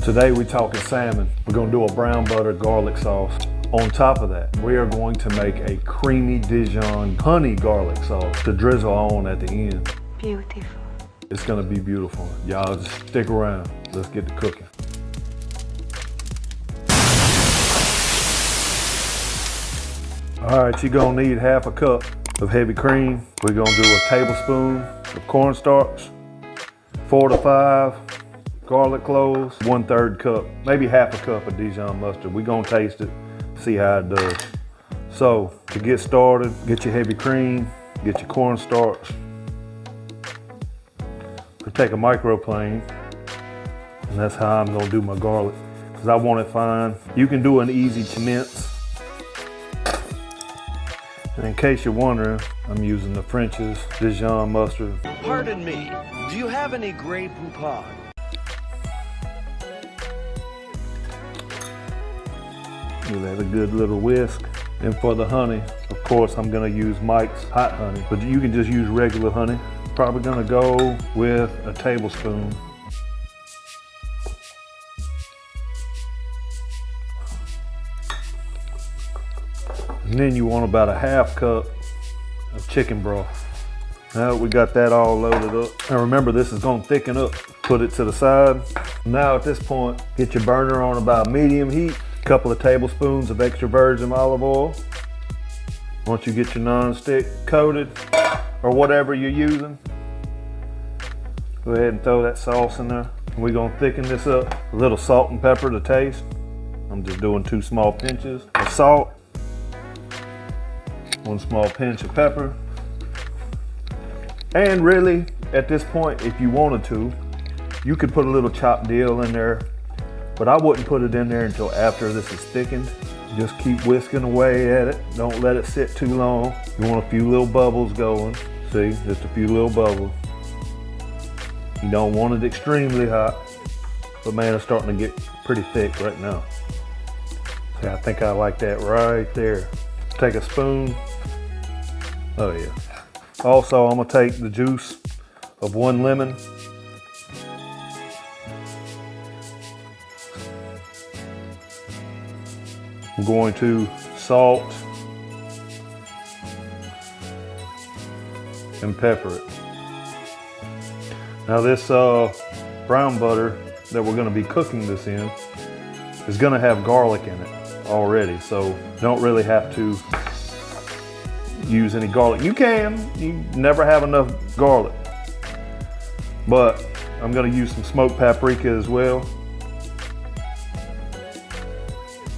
Today we're talking salmon. We're gonna do a brown butter garlic sauce. On top of that, we are going to make a creamy Dijon honey garlic sauce to drizzle on at the end. Beautiful. It's gonna be beautiful. Y'all just stick around. Let's get to cooking. All right, you're gonna need half a cup of heavy cream. We're gonna do a tablespoon of cornstarch, 4 to 5 garlic cloves, 1/3 cup, maybe half a cup of Dijon mustard. We're gonna taste it, see how it does. So to get started, get your heavy cream, get your cornstarch. I take a microplane, and that's how I'm gonna do my garlic, because I want it fine. You can do an easy mince. And in case you're wondering, I'm using the French's Dijon mustard. Pardon me, do you have any Grey Poupon? Give that a good little whisk. And for the honey, of course, I'm gonna use Mike's hot honey, but you can just use regular honey. Probably gonna go with a tablespoon. And then you want about a half cup of chicken broth. Now we got that all loaded up. And remember, this is gonna thicken up. Put it to the side. Now at this point, get your burner on about medium heat. A couple of tablespoons of extra virgin olive oil. Once you get your non-stick coated, or whatever you're using, go ahead and throw that sauce in there. We're gonna thicken this up. A little salt and pepper to taste. I'm just doing 2 small pinches of salt. 1 small pinch of pepper. And really, at this point, if you wanted to, you could put a little chopped dill in there, but I wouldn't put it in there until after this is thickened. Just keep whisking away at it. Don't let it sit too long. You want a few little bubbles going. See, just a few little bubbles. You don't want it extremely hot, but man, it's starting to get pretty thick right now. See, I think I like that right there. Take a spoon. Oh yeah. Also, I'm gonna take the juice of 1 lemon. I'm going to salt and pepper it. Now this brown butter that we're gonna be cooking this in is gonna have garlic in it already, so don't really have to use any garlic. You never have enough garlic, but I'm gonna use some smoked paprika as well.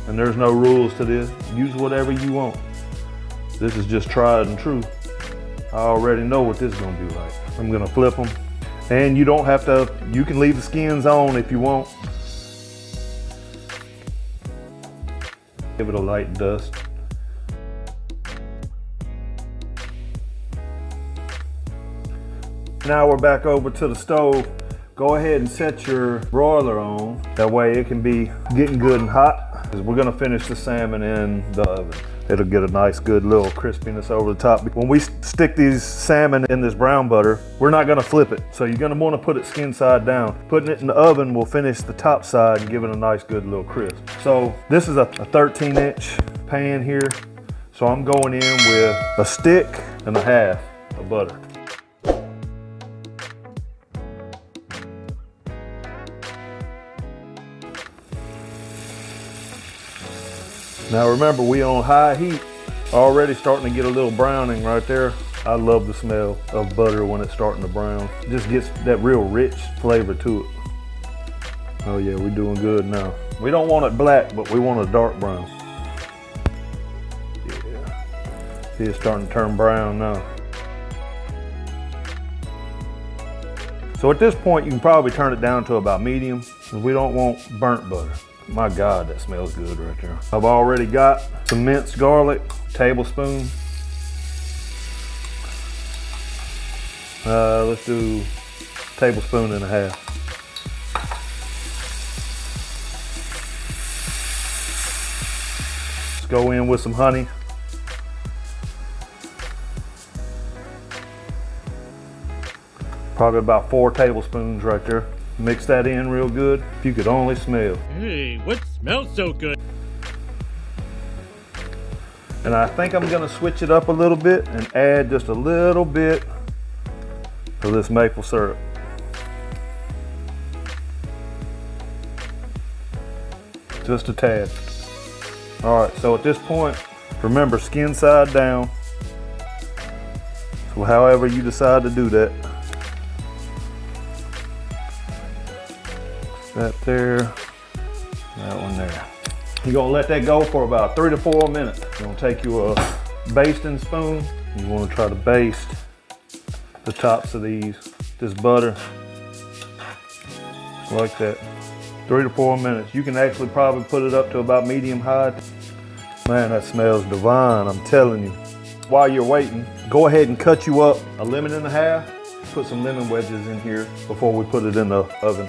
And there's no rules to this. Use whatever you want. This is just tried and true. I already know what this is gonna be like. I'm gonna flip them. And you don't have to, you can leave the skins on if you want. Give it a light dust. Now we're back over to the stove. Go ahead and set your broiler on. That way it can be getting good and hot. We're gonna finish the salmon in the oven. It'll get a nice good little crispiness over the top. When we stick these salmon in this brown butter, we're not gonna flip it. So you're gonna wanna put it skin side down. Putting it in the oven will finish the top side and give it a nice good little crisp. So this is a 13-inch pan here. So I'm going in with a stick and a half of butter. Now remember, we on high heat. Already starting to get a little browning right there. I love the smell of butter when it's starting to brown. It just gets that real rich flavor to it. Oh yeah, we're doing good now. We don't want it black, but we want a dark brown. Yeah, see, it's starting to turn brown now. So at this point, you can probably turn it down to about medium, because we don't want burnt butter. My God, that smells good right there. I've already got some minced garlic, tablespoon. Let's do a tablespoon and a half. Let's go in with some honey. Probably about 4 tablespoons right there. Mix that in real good. If you could only smell. Hey, what smells so good? And I think I'm gonna switch it up a little bit and add just a little bit of this maple syrup. Just a tad. All right, so at this point, remember, skin side down. So however you decide to do that. That there, that one there. You're gonna let that go for about 3 to 4 minutes. You're gonna take you a basting spoon. You wanna try to baste the tops of this butter, like that. 3 to 4 minutes. You can actually probably put it up to about medium high. Man, that smells divine, I'm telling you. While you're waiting, go ahead and cut you up a lemon and a half. Put some lemon wedges in here before we put it in the oven.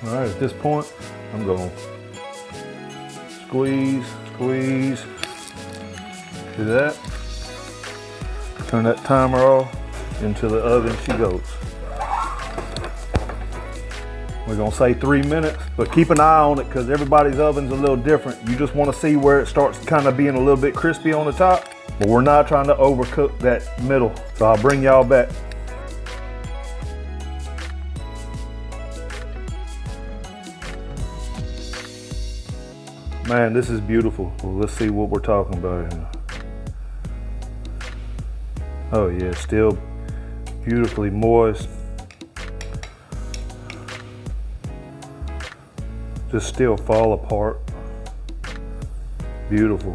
All right, at this point, I'm going squeeze, squeeze. Do that. Turn that timer off. Into the oven she goes. We're gonna say 3 minutes, but keep an eye on it because everybody's oven's a little different. You just wanna see where it starts kind of being a little bit crispy on the top, but we're not trying to overcook that middle. So I'll bring y'all back. Man, this is beautiful. Well, let's see what we're talking about here. Oh yeah, still beautifully moist. Just still fall apart. Beautiful.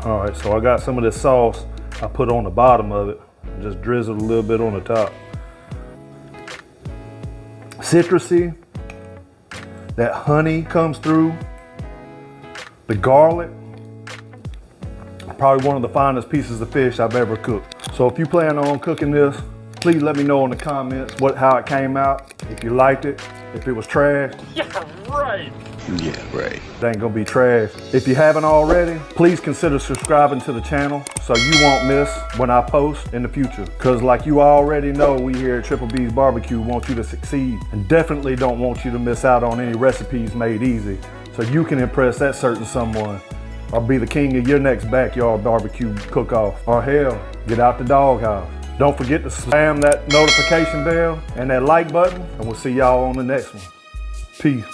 All right, so I got some of this sauce I put on the bottom of it. Just drizzled a little bit on the top. Citrusy. That honey comes through. The garlic. Probably one of the finest pieces of fish I've ever cooked. So if you plan on cooking this, please let me know in the comments how it came out. If you liked it, if it was trash. Yeah, right. Yeah, right. It ain't gonna be trash. If you haven't already, please consider subscribing to the channel so you won't miss when I post in the future. Cause like you already know, we here at Triple B's Barbecue want you to succeed and definitely don't want you to miss out on any recipes made easy so you can impress that certain someone or be the king of your next backyard barbecue cook-off. Or hell, get out the doghouse. Don't forget to slam that notification bell and that like button, and we'll see y'all on the next one. Peace.